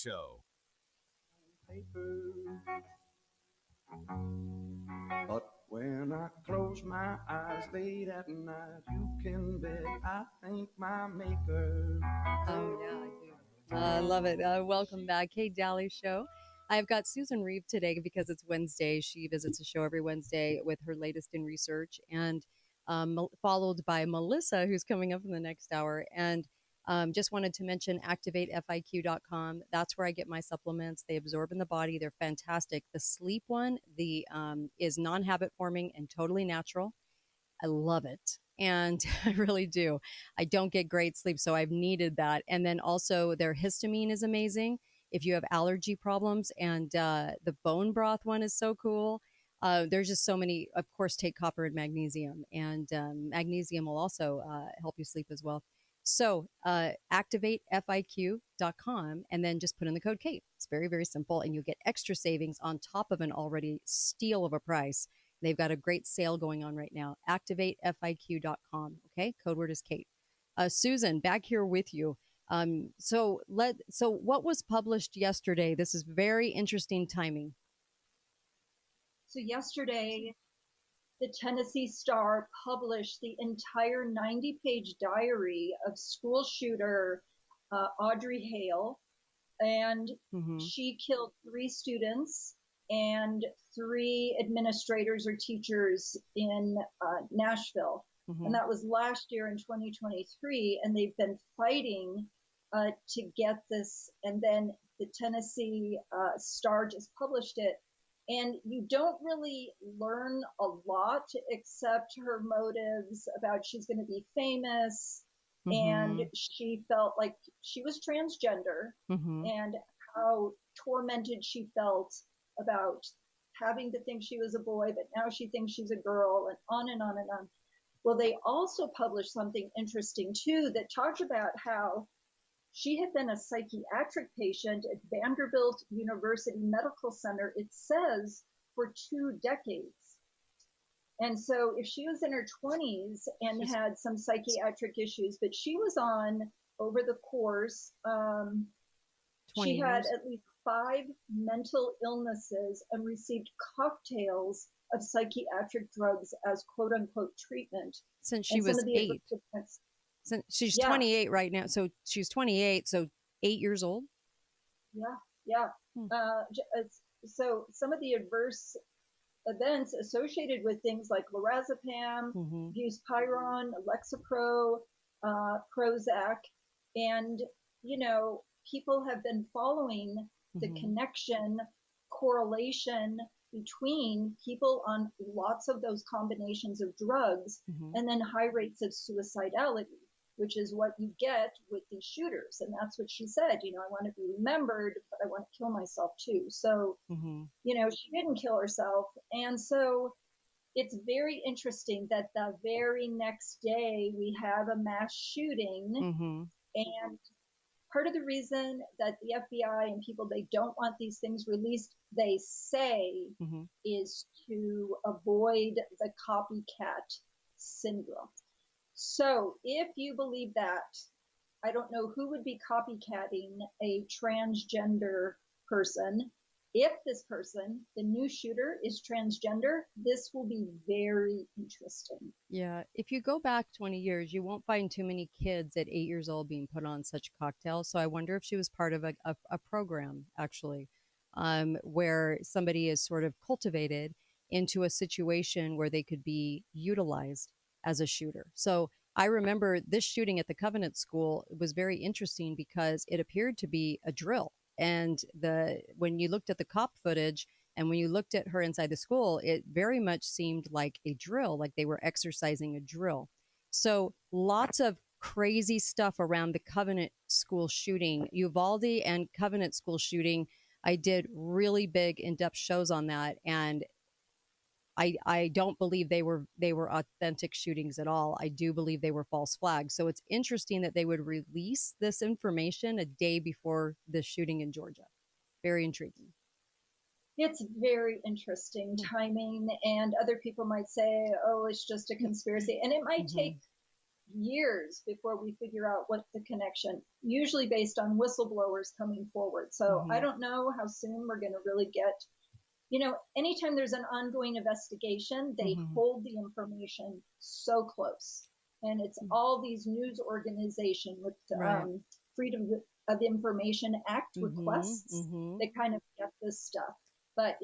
Show. Paper. But when I close my eyes late at night, you can bet I thank my maker. Oh, yeah, I do. I love it. Welcome back. Hey, Dally Show. I've got Susan Reeve today because it's Wednesday. She visits the show every Wednesday with her latest in research, and followed by Melissa, who's coming up in the next hour. And just wanted to mention activatefiq.com. That's where I get my supplements. They absorb in the body. They're fantastic. The sleep one, the is non-habit forming and totally natural. I love it. And I really do. I don't get great sleep, so I've needed that. And then also, their histamine is amazing if you have allergy problems. And the bone broth one is so cool. There's just so many. Of course, take copper and magnesium. And magnesium will also help you sleep as well. So activatefiq.com and then just put in the code Kate. It's very, very simple. And you'll get extra savings on top of an already steal of a price. They've got a great sale going on right now. ActivateFIQ.com. Okay, code word is Kate. Susan, back here with you. So what was published yesterday? This is very interesting timing. So yesterday, the Tennessee Star published the entire 90-page diary of school shooter Audrey Hale, and she killed 3 students and 3 administrators or teachers in Nashville. And that was last year in 2023. And they've been fighting to get this. And then the Tennessee Star just published it. And you don't really learn a lot except her motives about she's going to be famous. And she felt like she was transgender and how tormented she felt about having to think she was a boy, but now she thinks she's a girl, and on and on and on. Well, they also published something interesting too that talked about how she had been a psychiatric patient at Vanderbilt University Medical Center, it says, for 2 decades. And so if she was in her 20s and had some psychiatric issues, but she was on over the course, she had at least 5 mental illnesses and received cocktails of psychiatric drugs as quote unquote treatment. Since she was 8. Since she's 28 right now. So she's 28, so 8 years old. Yeah. So some of the adverse events associated with things like lorazepam, buspirone, Lexapro, Prozac, and, people have been following the connection, correlation between people on lots of those combinations of drugs and then high rates of suicidality, which is what you get with these shooters. And that's what she said, I want to be remembered, but I want to kill myself too. So, she didn't kill herself. And so it's very interesting that the very next day we have a mass shooting. And part of the reason that the FBI and people, they don't want these things released, they say, is to avoid the copycat syndrome. So if you believe that, I don't know who would be copycatting a transgender person. If this person, the new shooter, is transgender, this will be very interesting. Yeah. If you go back 20 years, you won't find too many kids at 8 years old being put on such cocktails. So I wonder if she was part of a program, actually, where somebody is sort of cultivated into a situation where they could be utilized as a shooter. So I remember this shooting at the Covenant School was very interesting because it appeared to be a drill. And when you looked at the cop footage and when you looked at her inside the school, it very much seemed like a drill, like they were exercising a drill. So lots of crazy stuff around the Covenant School shooting, Uvalde and Covenant School shooting. I did really big in-depth shows on that, and I don't believe they were authentic shootings at all. I do believe they were false flags. So it's interesting that they would release this information a day before the shooting in Georgia. Very intriguing. It's very interesting timing, and other people might say, oh, it's just a conspiracy. And it might take years before we figure out what the connection, usually based on whistleblowers coming forward. So I don't know how soon we're going to really get, anytime there's an ongoing investigation, they hold the information so close. And it's all these news organizations with Freedom of Information Act requests that kind of get this stuff. But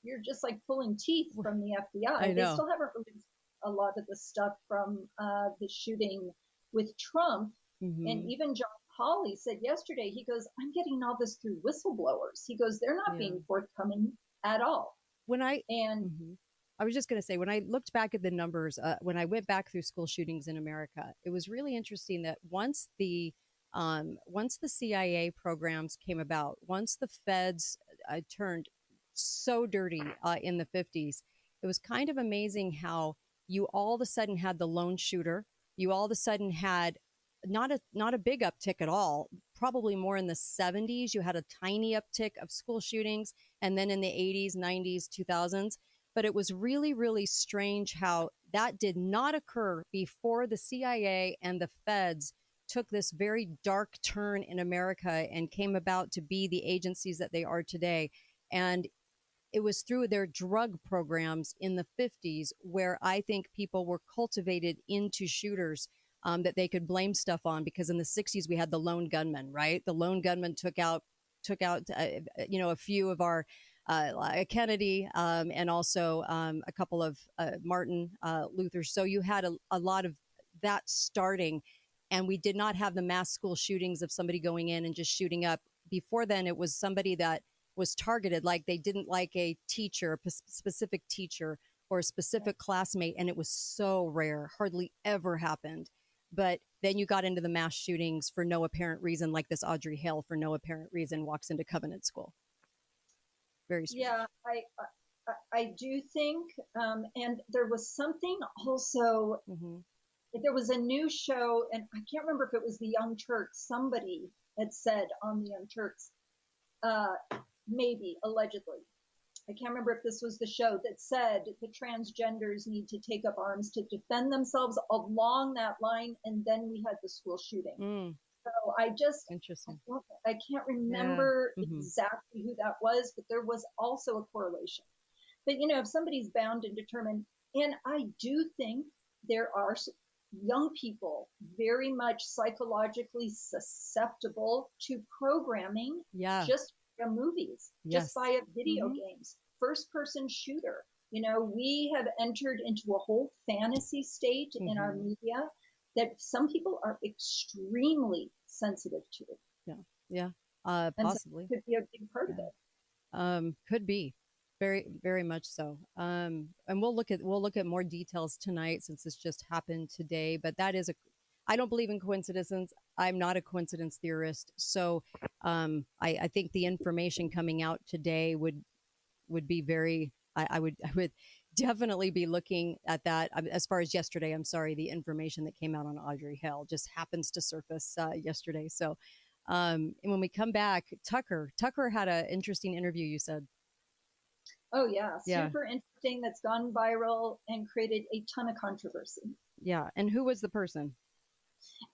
you're just like pulling teeth from the FBI. They still haven't released a lot of the stuff from the shooting with Trump. And even John Hawley said yesterday, he goes, I'm getting all this through whistleblowers. He goes, they're not being forthcoming at all. I was just going to say, when I looked back at the numbers, when I went back through school shootings in America, it was really interesting that once the CIA programs came about, once the feds turned so dirty in the 50s, it was kind of amazing how you all of a sudden had the lone shooter. You all of a sudden had not a big uptick at all. Probably more in the 70s, you had a tiny uptick of school shootings, and then in the 80s, 90s, 2000s. But it was really, really strange how that did not occur before the CIA and the feds took this very dark turn in America and came about to be the agencies that they are today. And it was through their drug programs in the 50s where I think people were cultivated into shooters that they could blame stuff on, because in the 60s we had the lone gunman, right? The lone gunman took out a few of our Kennedy and also a couple of Martin Luther. So you had a lot of that starting, and we did not have the mass school shootings of somebody going in and just shooting up. Before then, it was somebody that was targeted, like they didn't like a teacher, a specific teacher or a specific classmate, and it was so rare, hardly ever happened. But then you got into the mass shootings for no apparent reason, like this Audrey Hale for no apparent reason walks into Covenant School. Very strange. Yeah, I do think, and there was something also, there was a new show, and I can't remember if it was the Young Turks. Somebody had said on the Young Turks, maybe, allegedly, I can't remember if this was the show that said the transgenders need to take up arms to defend themselves along that line, and then we had the school shooting. So Interesting. I can't remember exactly who that was, but there was also a correlation. But, if somebody's bound and determined, and I do think there are young people very much psychologically susceptible to programming, just via movies, just via video games, first-person shooter. We have entered into a whole fantasy state in our media that some people are extremely sensitive to. Possibly. So could be a big part of it. Could be. Very, very much so. And we'll look at more details tonight, since this just happened today. But I don't believe in coincidences. I'm not a coincidence theorist. So I think the information coming out today would be very, I would definitely be looking at that. As far as yesterday, I'm sorry, the information that came out on Audrey Hale just happens to surface yesterday. So and when we come back, Tucker had an interesting interview, you said. Oh, yeah. Super interesting. That's gone viral and created a ton of controversy. Yeah. And who was the person?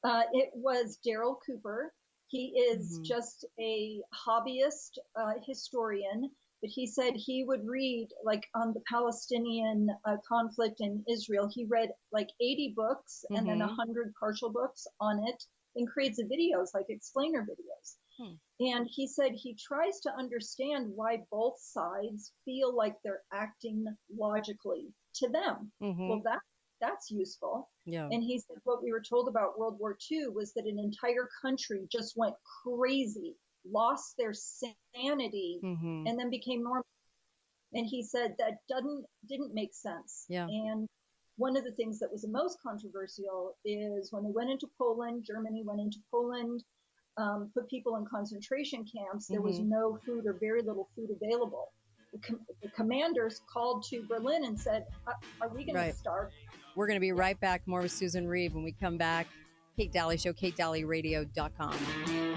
It was Daryl Cooper. He is just a hobbyist historian, but he said he would read, like, on the Palestinian conflict in Israel. He read like 80 books and then 100 partial books on it, and creates videos, like explainer videos. And he said he tries to understand why both sides feel like they're acting logically to them. Well, that's useful. Yeah. And he said what we were told about World War II was that an entire country just went crazy, lost their sanity, and then became normal. And he said that didn't make sense. Yeah. And one of the things that was the most controversial is when they went into Poland, Germany went into Poland, put people in concentration camps. There was no food or very little food available. The commanders called to Berlin and said, are we going to starve? We're going to be right back. More with Susan Reeve when we come back. Kate Daly Show, KateDalyRadio.com.